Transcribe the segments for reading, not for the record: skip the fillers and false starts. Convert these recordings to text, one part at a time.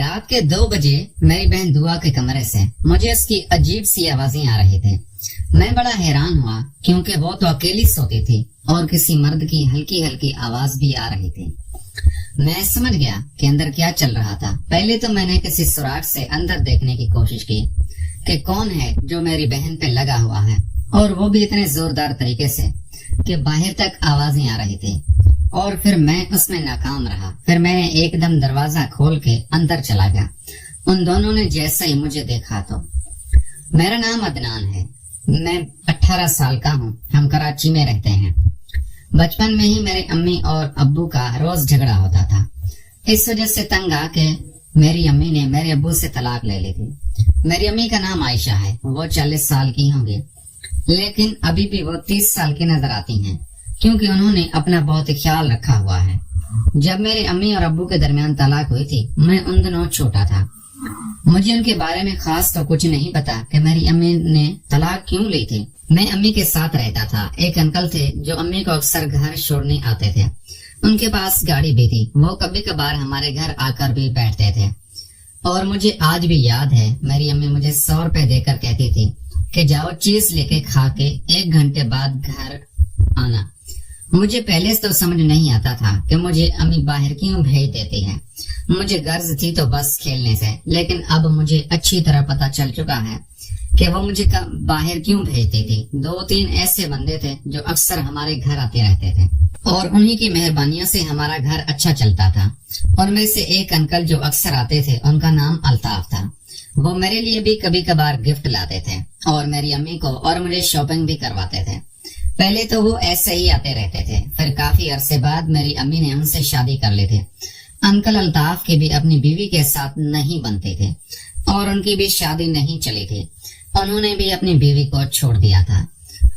رات کے 2 بجے میری بہن دعا کے کمرے سے مجھے اس کی عجیب سی آوازیں آ رہی تھی۔ میں بڑا حیران ہوا کیونکہ وہ تو اکیلی سوتی تھی اور کسی مرد کی ہلکی ہلکی آواز بھی آ رہی تھی۔ میں سمجھ گیا کہ اندر کیا چل رہا تھا۔ پہلے تو میں نے کسی سوراخ سے اندر دیکھنے کی کوشش کی کہ کون ہے جو میری بہن پہ لگا ہوا ہے، اور وہ بھی اتنے زوردار طریقے سے کہ باہر تک آوازیں آ رہی تھی، اور پھر میں اس میں ناکام رہا۔ پھر میں نے ایک دم دروازہ کھول کے اندر چلا گیا۔ ان دونوں نے جیسا ہی مجھے دیکھا تو میرا نام عدنان ہے، میں 18 سال کا ہوں، ہم کراچی میں رہتے ہیں۔ بچپن میں ہی میرے امی اور ابو کا روز جھگڑا ہوتا تھا، اس وجہ سے تنگ آ کے میری امی نے میرے ابو سے طلاق لے لی تھی۔ میری امی کا نام عائشہ ہے، وہ 40 سال کی ہوں گی، لیکن ابھی بھی وہ 30 سال کی نظر آتی ہیں کیونکہ انہوں نے اپنا بہت خیال رکھا ہوا ہے۔ جب میرے امی اور ابو کے درمیان طلاق ہوئی تھی، میں ان دنوں چھوٹا تھا۔ مجھے ان کے بارے میں خاص تو کچھ نہیں پتا کہ میری امی نے طلاق کیوں لی تھی۔ میں امی کے ساتھ رہتا تھا۔ ایک انکل تھے جو امی کو اکثر گھر چھوڑنے آتے تھے، ان کے پاس گاڑی بھی تھی، وہ کبھی کبھار ہمارے گھر آ کر بھی بیٹھتے تھے۔ اور مجھے آج بھی یاد ہے میری امی مجھے 100 روپے دے کر کہتی تھی کہ جاؤ چیز لے کے کھا کے 1 گھنٹے بعد گھر آنا۔ مجھے پہلے تو سمجھ نہیں آتا تھا کہ مجھے امی باہر کیوں بھیج دیتی ہے، مجھے غرض تھی تو بس کھیلنے سے، لیکن اب مجھے اچھی طرح پتا چل چکا ہے کہ وہ مجھے باہر کیوں بھیجتی تھی۔ 2-3 ایسے بندے تھے جو اکثر ہمارے گھر آتے رہتے تھے اور انہی کی مہربانیوں سے ہمارا گھر اچھا چلتا تھا۔ اور میں سے ایک انکل جو اکثر آتے تھے، ان کا نام الطاف تھا، وہ میرے لیے بھی کبھی کبھار گفٹ لاتے تھے اور میری امی کو اور مجھے شاپنگ بھی کرواتے تھے۔ پہلے تو وہ ایسے ہی آتے رہتے تھے، پھر کافی عرصے بعد میری امی نے ان سے شادی کر لی تھی۔ انکل الطاف کی بھی اپنی بیوی کے ساتھ نہیں بنتے تھے اور ان کی بھی شادی نہیں چلی تھی، انہوں نے بھی اپنی بیوی کو چھوڑ دیا تھا۔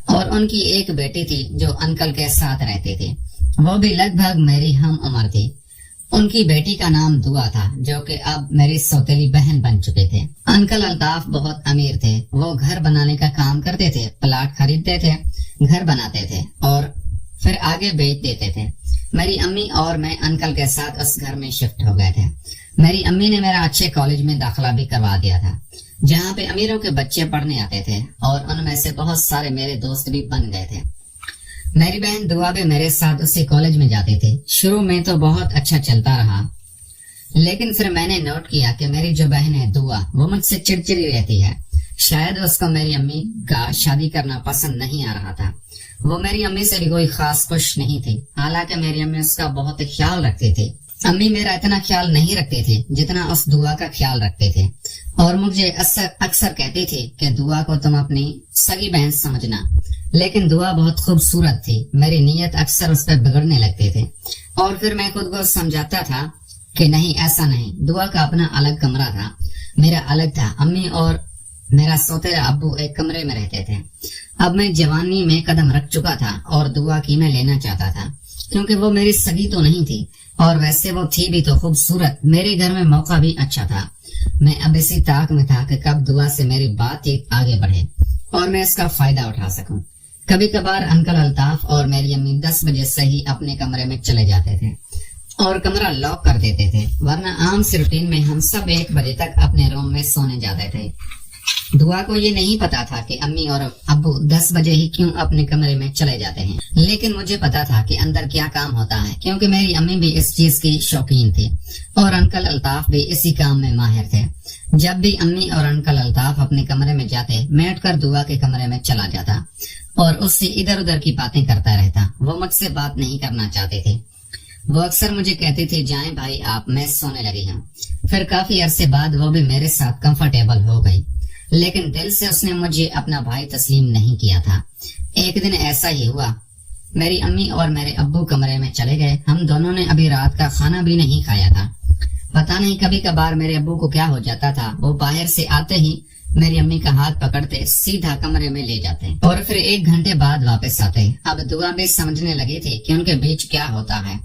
اور ان کی ایک بیٹی تھی جو انکل کے ساتھ رہتی تھی، وہ بھی لگ بھگ میری ہم عمر تھی۔ ان کی بیٹی کا نام دعا تھا جو کہ اب میری سوتیلی بہن بن چکے تھے۔ انکل الطاف بہت امیر تھے، وہ گھر بنانے کا کام کرتے تھے، پلاٹ خریدتے تھے، گھر بناتے تھے اور پھر آگے بیچ دیتے تھے۔ میری امی اور میں انکل کے ساتھ اس گھر میں شفٹ ہو گئے تھے۔ میری امی نے میرا اچھے کالج میں داخلہ بھی کروا دیا تھا جہاں پہ امیروں کے بچے پڑھنے آتے تھے، اور ان میں سے بہت سارے میرے دوست بھی بن گئے تھے۔ میری بہن دعا بھی میرے ساتھ اسی کالج میں جاتی تھی۔ شروع میں تو بہت اچھا چلتا رہا، لیکن پھر میں نے نوٹ کیا کہ میری جو بہن ہے دعا، وہ مجھ سے چڑچڑی رہتی ہے۔ شاید اس کو میری امی کا شادی کرنا پسند نہیں آ رہا تھا۔ وہ میری امی سے بھی کوئی خاص خوش نہیں تھی، حالانکہ میری امی اس کا بہت خیال رکھتی تھی۔ امی میرا اتنا خیال نہیں رکھتی تھی جتنا اس دعا کا خیال رکھتے تھے، اور مجھے اکثر کہتی تھی کہ دعا کو تم اپنی سگی بہن سمجھنا، لیکن دعا بہت خوبصورت تھی۔ میری نیت اکثر اس پہ بگڑنے لگتے تھے، اور پھر میں خود کو سمجھاتا تھا کہ نہیں، ایسا نہیں۔ دعا کا اپنا الگ کمرہ تھا، میرا الگ تھا۔ امی اور میرا سوتیلا ابو ایک کمرے میں رہتے تھے۔ اب میں جوانی میں قدم رکھ چکا تھا اور دعا کی میں لینا چاہتا تھا، کیونکہ وہ میری سگی تو نہیں تھی، اور ویسے وہ تھی بھی تو خوبصورت۔ میرے گھر میں موقع بھی اچھا تھا۔ میں اب اسی طاق میں تھا کہ کب دعا سے میری بات چیت آگے بڑھے اور میں اس کا فائدہ اٹھا سکوں۔ کبھی کبھار انکل الطاف اور میری امی 10 بجے سے ہی اپنے کمرے میں چلے جاتے تھے اور کمرہ لاک کر دیتے تھے، ورنہ عام سی روٹین میں ہم سب 1 بجے تک اپنے روم میں سونے جاتے تھے۔ دعا کو یہ نہیں پتا تھا کہ امی اور ابو 10 بجے ہی کیوں اپنے کمرے میں چلے جاتے ہیں، لیکن مجھے پتا تھا کہ اندر کیا کام ہوتا ہے، کیونکہ میری امی بھی اس چیز کی شوقین تھی اور انکل الطاف بھی اسی کام میں ماہر تھے۔ جب بھی امی اور انکل الطاف اپنے کمرے میں جاتے، میں اٹھ کر دعا کے کمرے میں چلا جاتا اور اس سے ادھر ادھر کی باتیں کرتا رہتا۔ وہ مجھ سے بات نہیں کرنا چاہتے تھے۔ وہ اکثر مجھے کہتی تھی جائیں بھائی آپ، میں سونے لگی ہوں۔ پھر کافی عرصے بعد وہ بھی میرے ساتھ کمفرٹیبل ہو گئی، لیکن دل سے اس نے مجھے اپنا بھائی تسلیم نہیں کیا تھا۔ ایک دن ایسا ہی ہوا، میری امی اور میرے ابو کمرے میں چلے گئے، ہم دونوں نے ابھی رات کا کھانا بھی نہیں کھایا تھا۔ پتہ نہیں کبھی کبھار میرے ابو کو کیا ہو جاتا تھا، وہ باہر سے آتے ہی میری امی کا ہاتھ پکڑتے سیدھا کمرے میں لے جاتے اور پھر 1 گھنٹے بعد واپس آتے۔ اب دعا بھی سمجھنے لگی تھی کہ ان کے بیچ کیا ہوتا ہے۔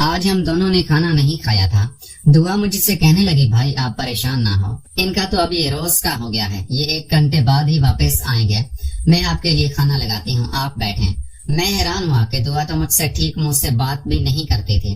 آج ہم دونوں نے کھانا نہیں کھایا تھا۔ دعا مجھ سے کہنے لگی بھائی آپ پریشان نہ ہو، ان کا تو ابھی روز کا ہو گیا ہے، یہ 1 گھنٹے بعد ہی واپس آئیں گے، میں آپ کے لیے کھانا لگاتی ہوں، آپ بیٹھیں۔ میں حیران ہوا کہ دعا تو مجھ سے ٹھیک منہ سے بات بھی نہیں کرتی تھی